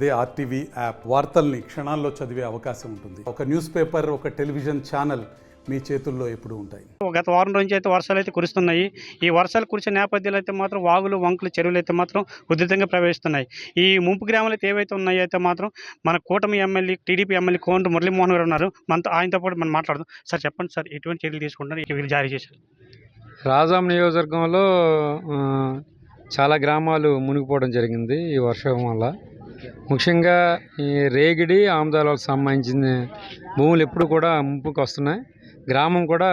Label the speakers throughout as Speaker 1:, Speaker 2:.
Speaker 1: అదే RTV app వార్తల్ని క్షణాల్లో చదివే అవకాశం ఉంటుంది. ఒక న్యూస్ పేపర్, ఒక టెలివిజన్ ఛానల్ మీ చేతుల్లో ఎప్పుడూ ఉంటాయి.
Speaker 2: గత వారం నుంచి అయితే వర్షాలు అయితే కురుస్తున్నాయి. ఈ వర్షాలు కురిసే నేపథ్యంలో అయితే మాత్రం వాగులు, వంకలు, చెరువులు అయితే మాత్రం ఉధృతంగా ప్రవహిస్తున్నాయి. ఈ ముంపు గ్రామాలు అయితే ఏవైతే ఉన్నాయో అయితే మాత్రం మన కూటమి MLA, TDP MLA Kondru Muralimohan గారు ఉన్నారు. మనతో ఆయనతో పాటు మనం మాట్లాడదాం. సార్ చెప్పండి సార్, ఎటువంటి చర్యలు తీసుకుంటారు, వీళ్ళు జారీ చేశారు?
Speaker 3: రాజాం నియోజకవర్గంలో చాలా గ్రామాలు మునిగిపోవడం జరిగింది ఈ వర్షం వల్ల. ముఖ్యంగా ఈ రేగిడి, ఆముదాలకు సంబంధించిన భూములు ఎప్పుడు కూడా ముంపుకు వస్తున్నాయి. గ్రామం కూడా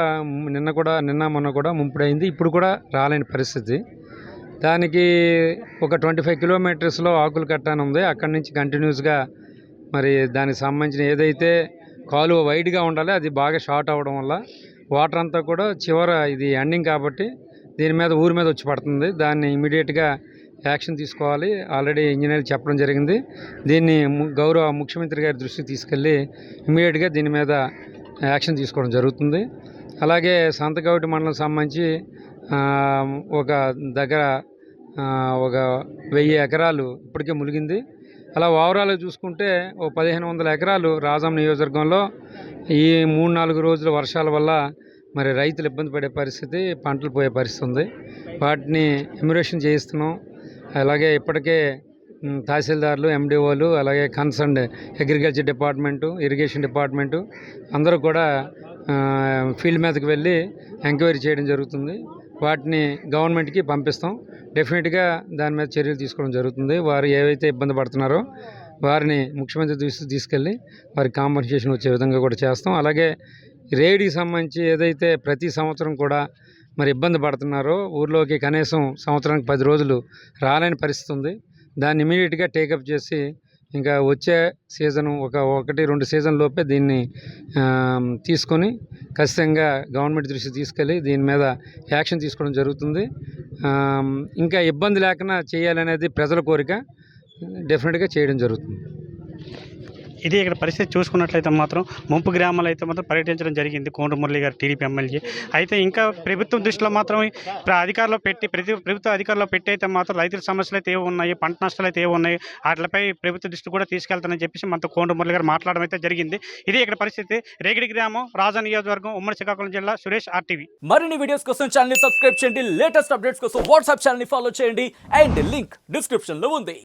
Speaker 3: నిన్న మొన్న కూడా ముంపుడైంది. ఇప్పుడు కూడా రాలేని పరిస్థితి. దానికి ఒక 25 కిలోమీటర్స్లో ఆకులు కట్ట అని ఉంది. అక్కడి నుంచి కంటిన్యూస్గా మరి దానికి సంబంధించిన ఏదైతే కాలువ వైడ్గా ఉండాలి అది బాగా షార్ట్ అవ్వడం వల్ల వాటర్ అంతా కూడా ఇది ఎండింగ్ కాబట్టి దీని మీద ఊరి మీద వచ్చి పడుతుంది. దాన్ని ఇమీడియట్గా యాక్షన్ తీసుకోవాలి. ఆల్రెడీ ఇంజనీర్ చెప్పడం జరిగింది. దీన్ని గౌరవ ముఖ్యమంత్రి గారి దృష్టికి తీసుకెళ్ళి ఇమీడియట్గా దీని మీద యాక్షన్ తీసుకోవడం జరుగుతుంది. అలాగే సంతకవిటి మండలం సంబంధించి ఒక దగ్గర 1000 ఎకరాలు ఇప్పటికే మునిగింది. అలా ఓవరాల్గా చూసుకుంటే 1500 ఎకరాలు రాజాం నియోజకవర్గంలో ఈ 3-4 రోజుల వర్షాల వల్ల మరి రైతులు ఇబ్బంది పడే పరిస్థితి, పంటలు పోయే పరిస్థితి ఉంది. వాటిని ఎమ్యురేషన్ చేయిస్తున్నాం. అలాగే ఇప్పటికే తహసీల్దార్లు, ఎండిఓలు, అలాగే concerned agriculture department, irrigation department అందరూ కూడా ఫీల్డ్ మీదకి వెళ్ళి ఎంక్వైరీ చేయడం జరుగుతుంది. వాటిని గవర్నమెంట్కి పంపిస్తాం. డెఫినెట్గా దాని మీద చర్యలు తీసుకోవడం జరుగుతుంది. వారు ఏవైతే ఇబ్బంది పడుతున్నారో వారిని ముఖ్యమంత్రి దృష్టికి తీసుకెళ్ళి వారికి కాంపన్సేషన్ వచ్చే విధంగా కూడా చేస్తాం. అలాగే రేడికి సంబంధించి ఏదైతే ప్రతి సంవత్సరం కూడా మరి ఇబ్బంది పడుతున్నారో, ఊర్లోకి కనీసం సంవత్సరానికి 10 రోజులు రాలేని పరిస్థితి ఉంది. దాన్ని ఇమీడియట్గా టేకప్ చేసి ఇంకా వచ్చే సీజను 1-2 సీజన్ లోపే దీన్ని తీసుకొని ఖచ్చితంగా గవర్నమెంట్ దృష్టికి తీసుకెళ్ళి దీని మీద యాక్షన్ తీసుకోవడం జరుగుతుంది. ఇంకా ఇబ్బంది లేకుండా చేయాలనేది ప్రజల కోరిక. డెఫినెట్గా చేయడం జరుగుతుంది.
Speaker 2: ఇది ఇక్కడ పరిస్థితి చూసుకున్నట్లయితే మాత్రం ముంపు గ్రామాలు అయితే మాత్రం పర్యటించడం జరిగింది కోండ్రు మురళి గారు, టీడీపీ ఎమ్మెల్యే. అయితే ఇంకా ప్రభుత్వం దృష్టిలో మాత్రం అధికారులు పెట్టి ప్రభుత్వ అధికారులు పెట్టి అయితే మాత్రం రైతుల సమస్యలు అయితే ఏవి ఉన్నాయి, పంట నష్టాలు అయితే ఏవి ఉన్నాయి, వాటిపై ప్రభుత్వ దృష్టి కూడా తీసుకెళ్తానని చెప్పేసి మనతో కోండ్రు మురళి గారు మాట్లాడడం అయితే జరిగింది. ఇది ఇక్కడ పరిస్థితి. రేగిడి గ్రామం, రాజా నియోజకవర్గం, ఉమ్మడి శ్రీకాకుళం జిల్లా. సురేష్, ఆర్టీవీ.
Speaker 4: మరిన్ని వీడియోస్ కోసం ఛానల్ ని సబ్స్క్రైబ్ చేయండి. లేటెస్ట్ అప్డేట్స్ కోసం వాట్సాప్ ఛానల్ ని ఫాలో చేయండి. అండ్ లింక్ డిస్క్రిప్షన్ లో ఉంది.